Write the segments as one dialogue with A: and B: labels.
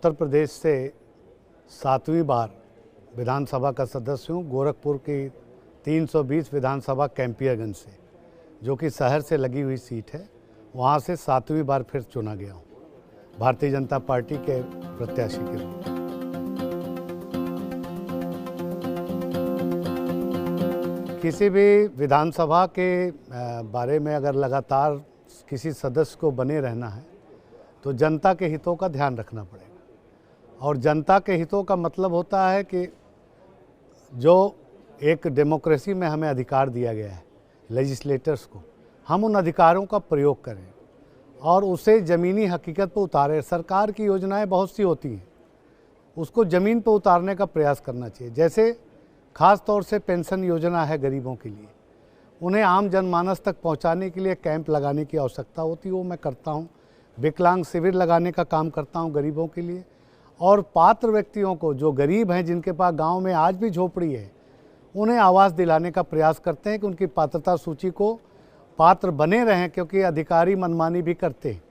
A: उत्तर प्रदेश से 7वीं बार विधानसभा का सदस्य हूँ। गोरखपुर की 320 विधानसभा कैंपियरगंज से, जो कि शहर से लगी हुई सीट है, वहाँ से 7वीं बार फिर चुना गया हूँ भारतीय जनता पार्टी के प्रत्याशी के रूप में। किसी भी विधानसभा के बारे में अगर लगातार किसी सदस्य को बने रहना है तो जनता के हितों का ध्यान रखना पड़ेगा। और जनता के हितों का मतलब होता है कि जो एक डेमोक्रेसी में हमें अधिकार दिया गया है लेजिस्लेटर्स को, हम उन अधिकारों का प्रयोग करें और उसे ज़मीनी हकीकत पर उतारें। सरकार की योजनाएं बहुत सी होती हैं, उसको ज़मीन पर उतारने का प्रयास करना चाहिए। जैसे ख़ास तौर से पेंशन योजना है गरीबों के लिए, उन्हें आम जनमानस तक पहुंचाने के लिए कैंप लगाने की आवश्यकता होती है, वो मैं करता हूं। विकलांग शिविर लगाने का काम करता हूं गरीबों के लिए। और पात्र व्यक्तियों को, जो गरीब हैं, जिनके पास गांव में आज भी झोपड़ी है, उन्हें आवास दिलाने का प्रयास करते हैं कि उनकी पात्रता सूची को पात्र बने रहें, क्योंकि अधिकारी मनमानी भी करते हैं।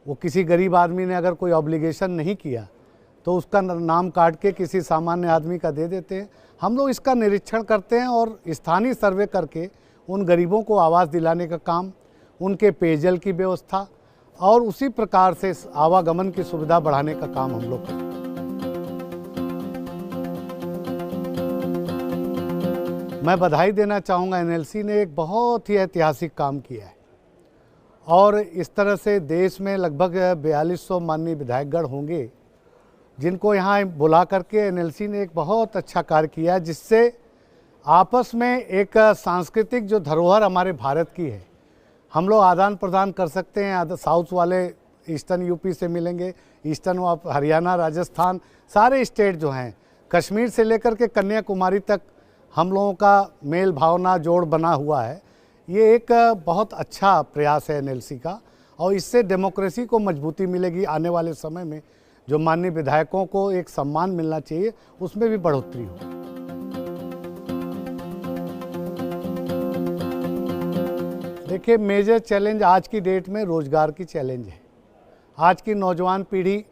A: वो किसी गरीब आदमी ने अगर कोई ऑब्लिगेशन नहीं किया तो उसका नाम काट के किसी सामान्य आदमी का दे देते हैं। हम लोग इसका निरीक्षण करते हैं और स्थानीय सर्वे करके उन गरीबों को आवास दिलाने का काम, उनके पेयजल की व्यवस्था और उसी प्रकार से आवागमन की सुविधा बढ़ाने का काम हम लोग करते हैं। मैं बधाई देना चाहूँगा, एनएलसी ने एक बहुत ही ऐतिहासिक काम किया है और इस तरह से देश में लगभग 4200 माननीय विधायकगण होंगे जिनको यहाँ बुला करके एनएलसी ने एक बहुत अच्छा कार्य किया है, जिससे आपस में एक सांस्कृतिक जो धरोहर हमारे भारत की है, हम लोग आदान प्रदान कर सकते हैं। साउथ वाले ईस्टर्न यूपी से मिलेंगे, ईस्टर्न हरियाणा, राजस्थान, सारे स्टेट जो हैं, कश्मीर से लेकर के कन्याकुमारी तक हम लोगों का मेल भावना जोड़ बना हुआ है। ये एक बहुत अच्छा प्रयास है एनएलसी का और इससे डेमोक्रेसी को मजबूती मिलेगी। आने वाले समय में जो माननीय विधायकों को एक सम्मान मिलना चाहिए, उसमें भी बढ़ोतरी हो। देखिए, मेजर चैलेंज आज की डेट में रोजगार की चैलेंज है। आज की नौजवान पीढ़ी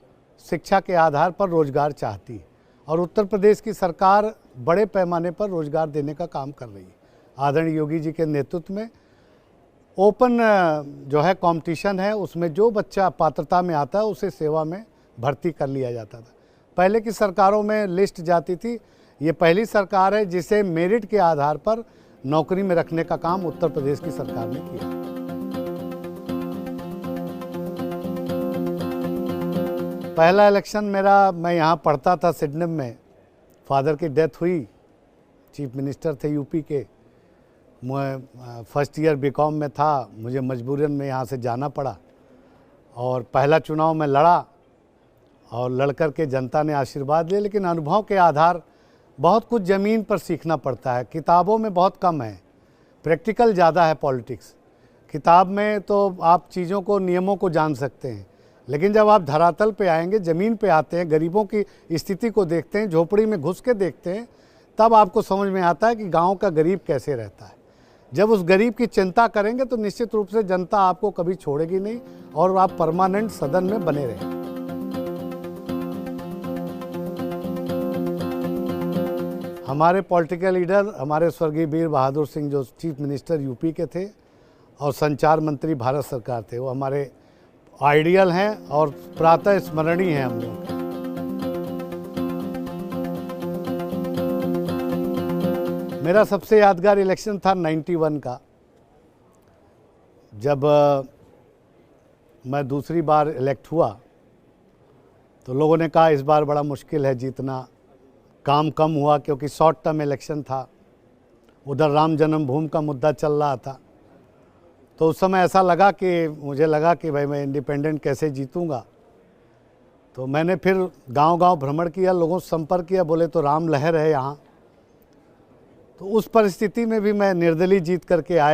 A: शिक्षा के आधार पर रोजगार चाहती है और उत्तर प्रदेश की सरकार बड़े पैमाने पर रोजगार देने का काम कर रही है। आदरणीय योगी जी के नेतृत्व में ओपन जो है कंपटीशन है, उसमें जो बच्चा पात्रता में आता है उसे सेवा में भर्ती कर लिया जाता था। पहले की सरकारों में लिस्ट जाती थी, ये पहली सरकार है जिसे मेरिट के आधार पर नौकरी में रखने का काम उत्तर प्रदेश की सरकार ने किया। पहला इलेक्शन मेरा, मैं यहाँ पढ़ता था सिडनी में, फादर की डेथ हुई, चीफ मिनिस्टर थे यूपी के, मैं फर्स्ट ईयर बीकॉम में था, मुझे मजबूरन में यहाँ से जाना पड़ा और पहला चुनाव में लड़ा और लड़कर के जनता ने आशीर्वाद लिए। लेकिन अनुभव के आधार बहुत कुछ ज़मीन पर सीखना पड़ता है, किताबों में बहुत कम है, प्रैक्टिकल ज़्यादा है पॉलिटिक्स। किताब में तो आप चीज़ों को, नियमों को जान सकते हैं, लेकिन जब आप धरातल पे आएंगे, ज़मीन पे आते हैं, गरीबों की स्थिति को देखते हैं, झोपड़ी में घुस के देखते हैं, तब आपको समझ में आता है कि गाँव का गरीब कैसे रहता है। जब उस गरीब की चिंता करेंगे तो निश्चित रूप से जनता आपको कभी छोड़ेगी नहीं और आप परमानेंट सदन में बने रहेंगे। हमारे पॉलिटिकल लीडर, हमारे स्वर्गीय वीर बहादुर सिंह, जो चीफ मिनिस्टर यूपी के थे और संचार मंत्री भारत सरकार थे, वो हमारे आइडियल हैं और प्रातः स्मरणीय हैं हम लोग। मेरा सबसे यादगार इलेक्शन था 91 का, जब मैं दूसरी बार इलेक्ट हुआ तो लोगों ने कहा इस बार बड़ा मुश्किल है जीतना, काम कम हुआ क्योंकि शॉर्ट टर्म इलेक्शन था, उधर राम जन्मभूमि का मुद्दा चल रहा था। तो उस समय ऐसा लगा कि मुझे लगा कि भाई मैं इंडिपेंडेंट कैसे जीतूंगा। तो मैंने फिर गांव-गांव भ्रमण किया, लोगों से संपर्क किया, बोले तो राम लहर है यहाँ। तो उस परिस्थिति में भी मैं निर्दलीय जीत करके आया।